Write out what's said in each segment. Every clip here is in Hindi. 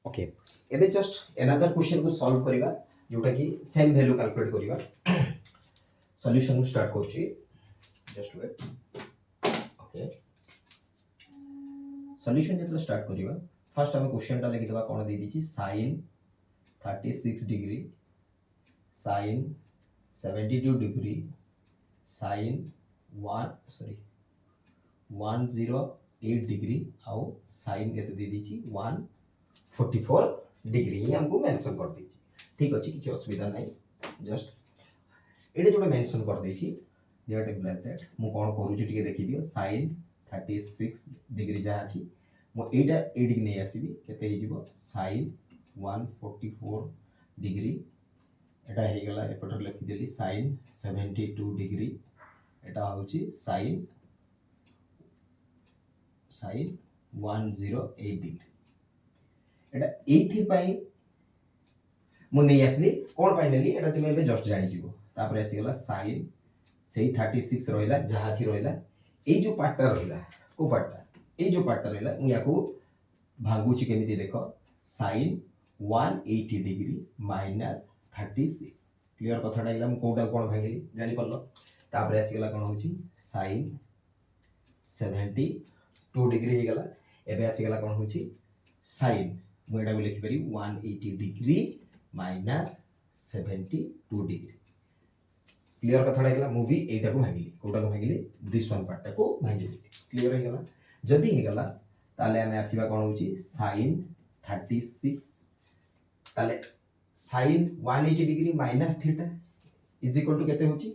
ओके एबे जस्ट अनदर क्वेश्चन को सॉल्व करिवा जोटा कि सेम वैल्यू कैलकुलेट करिवा सॉल्यूशन स्टार्ट करछि जस्ट वेट ओके सॉल्यूशन जेतला स्टार्ट करिवा फर्स्ट हम क्वेश्चन टा लिखि देबा कोन दे दिछि sin 36 degree sin 72 degree sin 108 degree आउ sin केते दे दिछि 144 डिग्री ही हमको मेंशन कर दीची ठीक अछि किछि असुविधा नै जस्ट एडे जोडे मेंशन कर दीची दैट इज लाइक दैट मु कोन करूची टिके देखि दियो sin 36 डिग्री जा अछि मु एटा एडी नै आसीबी केते हे जिवो sin 144 डिग्री एटा हे गेला एपटर लिखि देली sin 72 डिग्री एटा होची sin 108 डिग्री एटा एथि पई मु नै आसली कोन पई नेली एटा तुमे बे जस्ट जानि जिवो तापर आसी गेला sin सेही 36 रहिला जहा छि रहिला ए जो पार्टटा रहिला को पार्टटा ए जो पार्टटा रहिला मु याको भांगु छि केमिति देखो sin 180 डिग्री माइनस 36 क्लियर कथाटा गेला मु कोटा कोन भांगिली जानि परलो तापर आसी गेला कोन होछि sin 72 डिग्री हे गेला एबे आसी गेला कोन होछि sin मु एटा को लिखि परि 180 डिग्री माइनस 72 डिग्री क्लियर कथाटा गेला मु भी एटा को भांगिली कोटा को भांगिली दिस वन पार्ट को भांगिली क्लियर हे गेला जदी हे गेला ताले हमें आसीबा कोन होछि sin 36 ताले sin 180 degree minus theta is equal to केते होछि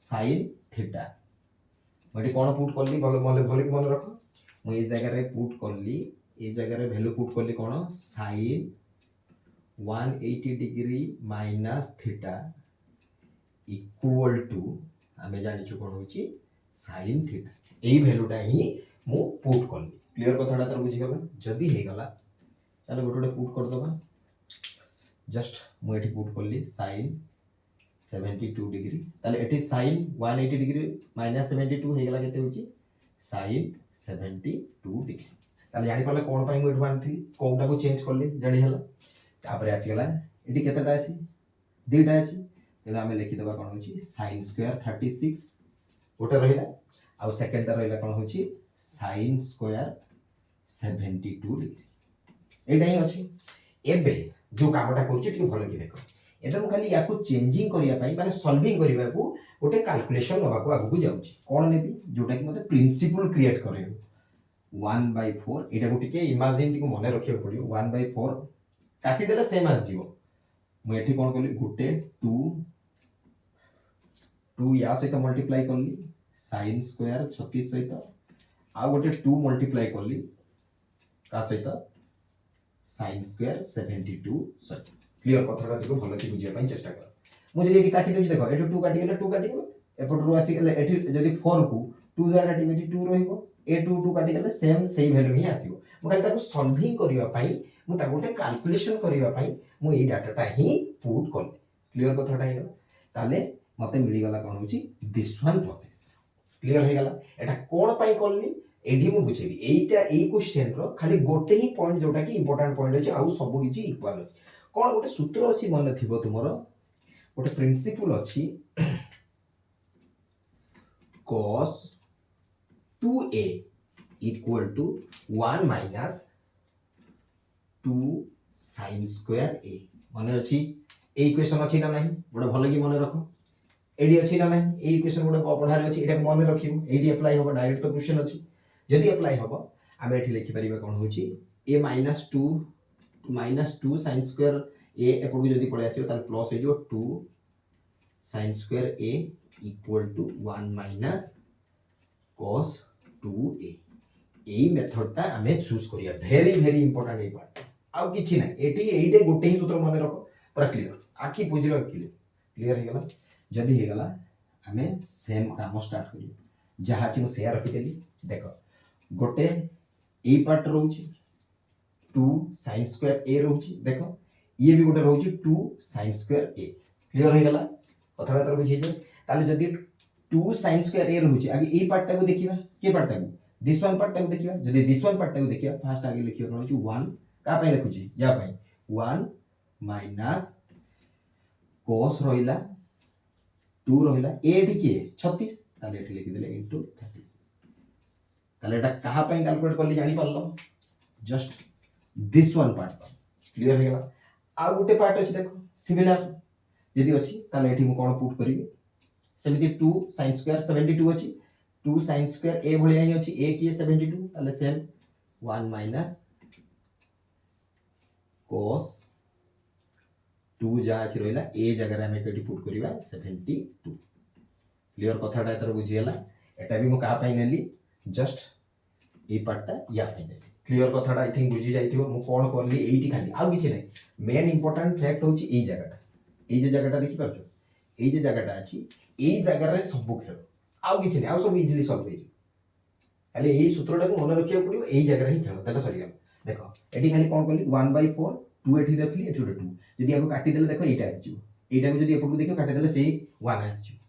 sin थीटा मटे कोन पुट करली भले मन रखो मु ए जगह रे पुट करली ए जगह रे वैल्यू पुट करली कोन sin 180 degree minus theta equal to हमें जानि छु कोन होछि sin थीटा एई वैल्यूटा ही मु पुट करली क्लियर कथाटा तर बुझी गला जदी हे गला चलो गोटे पुट कर दबा जस्ट मु एठी पुट करली sin 72 डिग्री ताले एठी sin 180 डिग्री माइनस 72 हे गला केते होची sin 72 डिग्री ताले जानि परले कोन पई मु एठी बांधथि कोनटा को चेंज करली जानि हला तापर आसी गला एठी केतेटा आसी दुटा आसी तेना हमें लिखि दबा कोन होची sin स्क्वायर 36 गोटे रहिला आ सेकंड टा रहिला कोन होची sin स्क्वायर 72 डिग्री एटा ही अछि एबे जो कामटा करछि ठीक भलो कि देखो एबे हम खाली याको चेंजिंग करिया पई माने सॉल्विंग करिया को गोटे कैलकुलेशन नबा को आगु जाउछि कोन नेबी जोटा कि मते प्रिंसिपल क्रिएट करे 1/4 एटा को टिके इमेजिन टिको मने रखियो पडियो 1/4 काटी देले सेम आस जीवो मु एठी कोन करली गुटे 2 या सहित मल्टीप्लाई करली sin स्क्वायर 36 सहित आ गोटे 2 मल्टीप्लाई करली का सहित sin स्क्वायर 72 सहित क्लियर कथाटा टिको भलो कि बुझिया पई चेष्टा कर मु जदी एठी काटी देबी देखो एठी 2 काटी गेले एपट रो आसी गेले एठी जदी 4 को 2 द्वारा काटी बेटी 2 रहिबो ए 2 काटी गेले सेम सेही वैल्यू ही आसीबो मु खाली ताको सॉल्विंग करिवा पई मु ता गोटे कैलकुलेशन करिवा पई मु ए डाटाटा ही पुट करली क्लियर कथाटा हे ताले मते मिली गला कोन होची दिस वन प्रोसेस क्लियर हे गला एटा कोन पई करली एडी मु बुझेबी एटा ए क्वेश्चन रो खाली गोटे ही पॉइंट जोटा कि इंपोर्टेंट पॉइंट अछि आउ सब किछि इक्वल अछि कोन गोटे सूत्र अछि मन थिबो तुमरो गोटे प्रिंसिपल अछि cos 2a equal to 1 minus 2 sin square a माने अछि ए इक्वेशन अछि ना नाही बडा भलो कि मन रखो एडी अछि ना नाही ए इक्वेशन गोटे पढारे अछि एटा मन रखिबो एडी अप्लाई होबो डायरेक्ट तो क्वेश्चन अछि जदी अप्लाई होबो आमे एठी लिखि परिबा कोन होछि a -2 sin स्क्वायर a एपडू जदी पळे आसीबो तार प्लस हे जो 2 sin square a equal to 1 minus cos 2a एई मेथडटा आमे चूज करिया very very important a part आउ किछि ना एटी एइटे गोटे ही सूत्र मन रखो पूरा क्लियर आखि बुझिलो क्लियर हे गला जदी हे गला आमे सेम काम स्टार्ट करियो जहा छि मु शेयर रखि देली देखो गोटे ए पार्ट रहउछि 2 sin स्क्वायर a रहउछि देखो ये भी गोटे रहउछि 2 sin स्क्वायर a क्लियर हे गला कथा तर बुझि जे ताले जदी 2 sin स्क्वायर a रहउछि आगे ए पार्ट टा को देखिबा के पार्ट टा को दिस वन पार्ट टा को देखिबा जदी दिस वन पार्ट टा को देखिबा फर्स्ट आगे लिखियो कोन होछि 1 का पई लिखुची या पई 1 माइनस cos रहिला 2 रहिला एठी के 36 ताले एठी लिखि देले इनटू 36 ताले एटा कहा पई कैलकुलेट करली जानि परलो just this one part clear हे गला आ गुटे पार्ट अछि देखो सिमिलर यदि अछि ताले एठी मु कोन पुट करिवि सेमिति 2 sin स्क्वायर 72 अछि 2 sin स्क्वायर a भलिया ही अछि a की 72 ताले सेम 1 माइनस cos 2 जा अछि रहिला a जगह रे हमें केटी पुट करिवा 72 क्लियर कथाटा एतर बुझियला एटा भी मु का पई नेली जस्ट ए पार्टटा या पई नेली क्लियर कथाटा आई थिंक बुझी जाइथिबो मु कोन करली एठी खाली आ किछि नै मेन इंपोर्टेंट फैक्ट होछि ए जगहटा ए जे जगहटा देखि परछो ए जे जगहटा अछि ए जगह रे सब खेल आ किछि नै आ सब इजीली सॉल्व होई खाली ए सूत्रटा को मन रखिया पड़िबो ए जगह रे ही खेल तले सरी गला देखो एठी खाली कोन करली 1/4 2 एठी रखली एठी 2 जदि आको काटी देले देखो एटा आसी जिवो एटा को जदि एपटको देखियो काटी देले सेही 1 आसी जिवो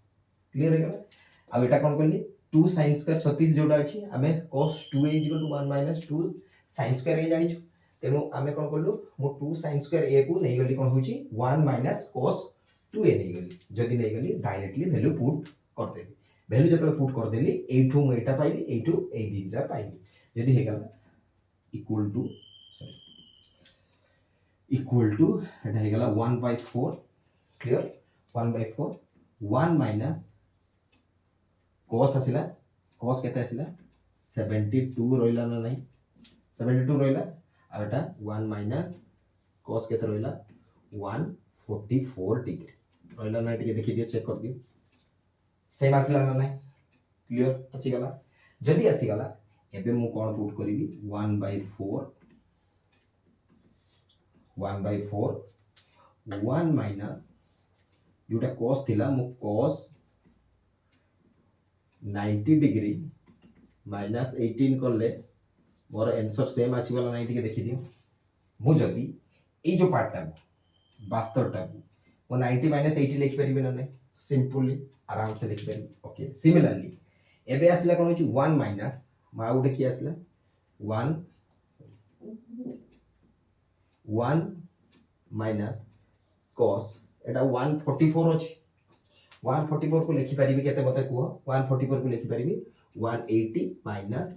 क्लियर हे गला आ एटा कोन करली 2 sin स्क्वायर 36 जोडा अछि हमें cos 2a = 1 - 2 sin स्क्वायर ए जानिछु तेनु हमें कोन करलु मो 2 sin स्क्वायर a को नै गली कोन होची 1 - cos 2a नै गली जदि नै गली डायरेक्टली वैल्यू पुट कर देली वैल्यू जतले पुट कर देली एठू मु एटा पाइली एठू ए दिटा पाइली जदि हे गला इक्वल टू एटा हे गला 1/4 क्लियर 1/4 1 माइनस cos आसिला cos केते आसिला 72 रहिला ना नहीं 72 रहिला आ एटा 1 माइनस cos केते रहिला 144 डिग्री रहिला ना टिके देखि दियो चेक कर दियो सेम आसिला ना नहीं क्लियर आसी गला जदी आसी गला एबे मु कोन पुट करिवि 1/4 1 माइनस जोटा cos थिला मु cos 90 डिग्री माइनस 18 करले मोर आंसर सेम आसी वाला 90 के देखि दियो मु जदी ए जो पार्ट टा वास्तव टा वो 90 माइनस 80 लिखि परिबे ना नहीं सिंपली आराम से लिखि परिबे ओके सिमिलरली एबे आसिला कोन होची 1 माइनस मा उडे की आसिला 1 माइनस cos एटा 144 अछि 144 को लिखि परिबे केते मते को 144 को लिखि परिबे 180 माइनस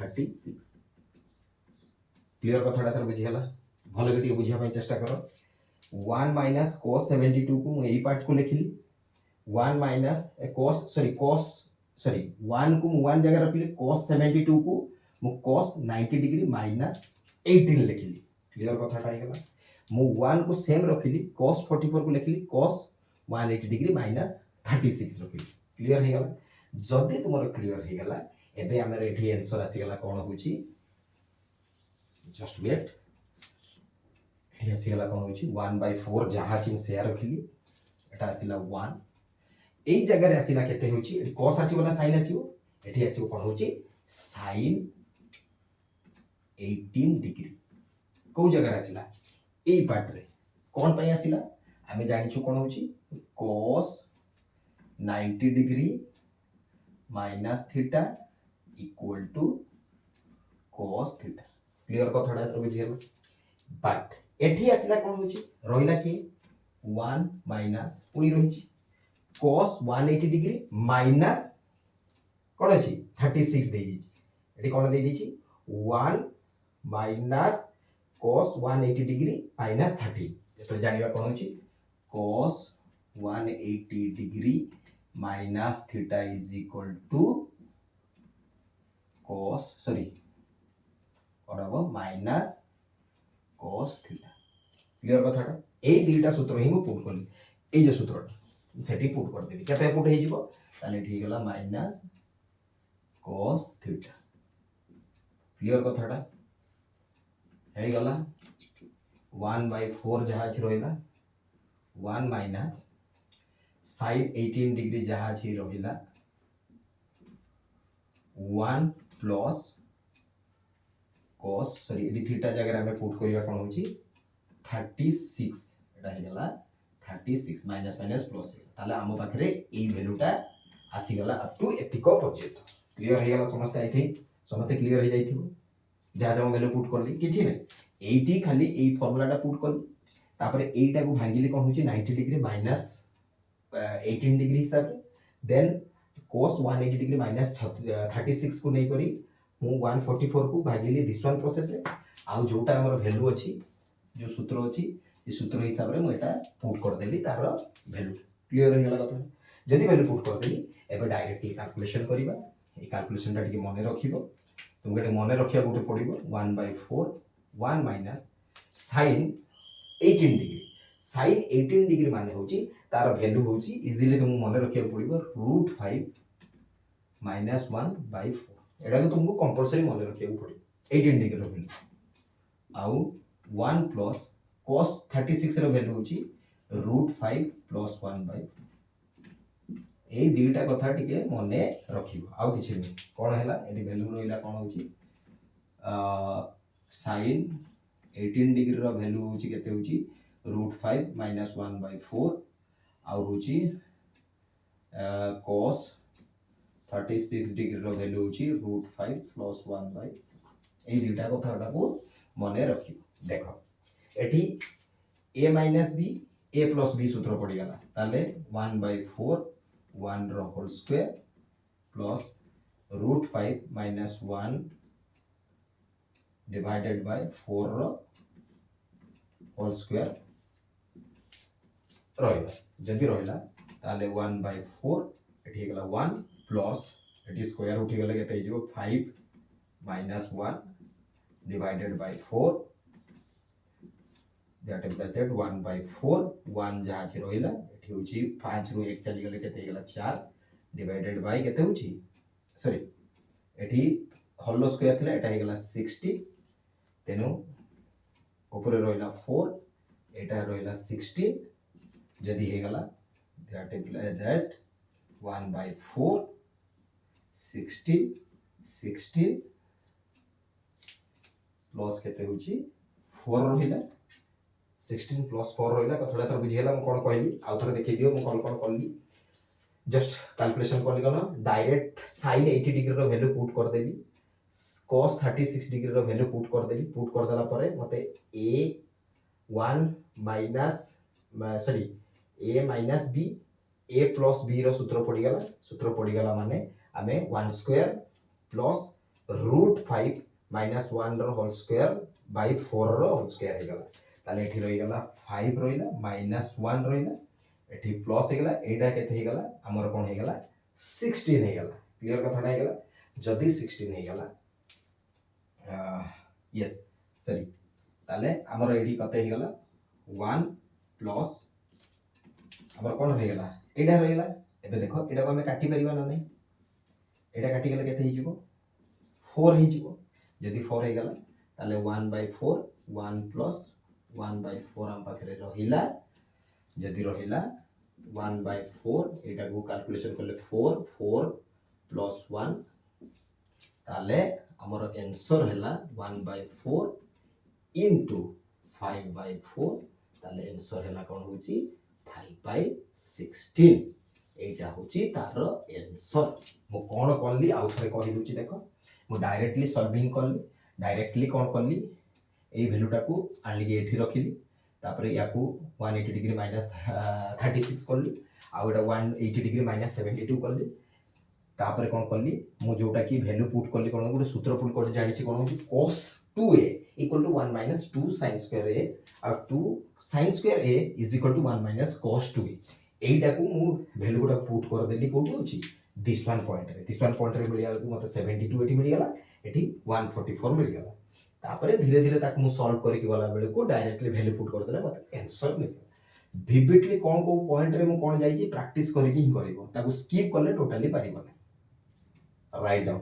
36 क्लियर कथाटा तर बुझी हला भलो के बुझिया पय चेष्टा करो 1 माइनस cos 72 को मु एई पार्ट को लिखिली 1 माइनस cos 1 को मु 1 जगह रखली cos 72 को मु cos 90 डिग्री माइनस 18 लिखिली क्लियर कथाटा हे गला मु 1 को सेम रखिली cos 44 को लिखिली cos 180 डिग्री माइनस 36 रखिली क्लियर हे गला जदि तुमर क्लियर हे गला एबे हमर एठी आंसर आसी गला कोन होची जस्ट वेट एठी आसी गला कोन होची 1/4 जहा कि शेयर रखिली एटा आसीला 1 एई जगह रे आसीला केते होची एठी cos आसीबो ना sin आसीबो एठी आसीबो कोन होची sin 18 डिग्री को जगह आसीला एई पार्ट रे कोन पय आसीला हमें जानिछु कोन होची cos 90 degree minus theta equal to cos theta clear कथाडा तो बुझियला बट एठी आसिला कोन होची रहिला कि 1 माइनस पुनी रहिची cos 180 डिग्री माइनस कोन अछि 36 देई दिछि एठी कोन देई दिछि 1 माइनस cos 180 डिग्री माइनस 30 एतो जानिबा कोन होची cos 180 degree minus theta is equal to cos minus cos theta clear कथाटा ए दुईटा सूत्र ही मु पुट करली ए जे सूत्रटा सेठी पुट कर देबी केते पुट हे जिवो ताले ठीक गला माइनस cos थीटा क्लियर कथाटा हे गला 1/4 जहा छि रहिला 1 माइनस sin 18 डिग्री जहा छि रहिला 1 प्लस cos एडी थीटा जगह में पुट करिया कोन होची 36 एटा हे गला 36 माइनस माइनस प्लस ताले हम पाखरे ए वैल्यूटा आसी गला अप टू एतिको पर्यंत क्लियर हे गला समस्त आई थिंक समस्त क्लियर हे जाइथिबो जा जा वैल्यू पुट करली किछि नै एटी खाली एई फॉर्मूलाटा पुट कली तापर एईटा को भांगिले कोन होची 90 डिग्री माइनस 18 डिग्री हिसाब रे देन cos 180 डिग्री माइनस 36 को नै करी मु 144 को भागिली दिस वन प्रोसेस रे आ जोटा हमर वैल्यू अछि जो सूत्र अछि ए सूत्र हिसाब रे मु एटा पुट कर देली तार वैल्यू क्लियर हो गेला कथा जदि वैल्यू पुट कर देली एबे डायरेक्टली कैलकुलेशन करिबा ए कैलकुलेशन टा टिके मने रखिबो तुमके टे मने रखिया गोटे पड़िबो 1/4 1 minus sin 18 degree sin 18 degree माने होची तार वैल्यू होची इजीली तुम मने रखिया पड़िबो √5 माइनस 1/4 एटा को तुमको कंपलसरी मने रखिया पड़िबो 18 डिग्री रो वैल्यू आउ 1 प्लस cos 36 रो वैल्यू होची √5 प्लस 1/4 ए दुईटा कथा टिके मने रखिबो आउ किछि नै कोन हैला एडी वैल्यू रोइला कोन होची sin 18 डिग्री रो वैल्यू होची केते होची √5 माइनस 1/4 आउ होची cos 36 डिग्री रो वैल्यू होची √5 प्लस 1/4 ए दुईटा कथाटा को मने रखिबो देखो एठी a minus b a plus b सूत्र पड़ी गला ताले 1/4 1 रो whole square plus √5 minus 1 divided by 4 रो होल स्क्वायर रहिला जदि रहिला ताले 1/4 एठी गला 1 प्लस एठी स्क्वायर उठी गले केते हिजो 5 minus 1 divided by 4 that implies that 1/4 1 जहा छि रहिला एठी होची 5 रु 1 चली गले केते गेला 4 डिवाइडेड बाय केते होची सॉरी एठी होल स्क्वायर थिला एटा हेगला 60 तेनु ऊपर रहिला 4 एटा रहिला 16 जदी हेगला that implies that 1/4 16 प्लस केते होची 4 रहिला 16 प्लस 4 रहिला कथडा तर बुझियला म कोन कहली आ थोड़ा देखि दियो म कोन करली जस्ट कैलकुलेशन करली कोन डायरेक्ट sin 80 डिग्री रो वैल्यू पुट कर देली cos 36 डिग्री रो वैल्यू पुट कर देली पुट कर देला परे मते a1 minus sorry a minus b a plus b रो सूत्र पड़ी गला माने हमें 1 स्क्वायर प्लस √5 माइनस 1 रो होल स्क्वायर बाय 4 रो होल स्क्वायर हे गला ताले एठी रहि गला 5 रहिला माइनस 1 रहिला एठी प्लस हे गला एटा केते हे गला हमर कोन हे गला 16 हे गला क्लियर कथाटा हे गला जदी 16 हे गला यस सॉरी ताले हमर एठी कते हे गला 1 प्लस हमर कोन हे गला एटा रहि गला एबे देखो एटा को हम काटी परिबा ना नै एटा काटी गेले केते हि जिवो 4 हि जिवो जदी 4 हे गला ताले 1/4 1 प्लस 1/4 हम पाखरे रहिला जदी रहिला 1/4 एटा को कैलकुलेशन करले 4 प्लस 1 ताले हमर आंसर हैला 1/4 इनटू 5/4 ताले आंसर हैला कोन होची 5/16 एटा होची तार आंसर मो कोन करली आउ थरे कहि दोची देखो मो डायरेक्टली सॉल्विंग करली डायरेक्टली कोन करली ए वैल्यूटा को आनली एठी रखिली तापरे याकू 180 डिग्री माइनस 36 करली आ एटा 180 डिग्री माइनस 72 करली तापरे कोन करली मु जोटा की वैल्यू पुट करली कोन गुटे सूत्र पुट कर जानि छी कोन होची cos 2a = 1 - 2 sin square a और 2 sin square a = 1 - cos 2a एटा को मु वैल्यू गोटा पुट कर देली कोठी होची दिस वन पॉइंट रे मिलिया को मते 72 एठी मिल गला एठी 144 मिल गला तापरे धीरे धीरे ताक मु सॉल्व करके गला बेले को डायरेक्टली वैल्यू पुट कर देला मते आंसर मिल विविडली कोन को पॉइंट रे मु कोन जाई छी प्रैक्टिस करके ही करबो ताको स्किप करले टोटली पारिबो राइट डाउन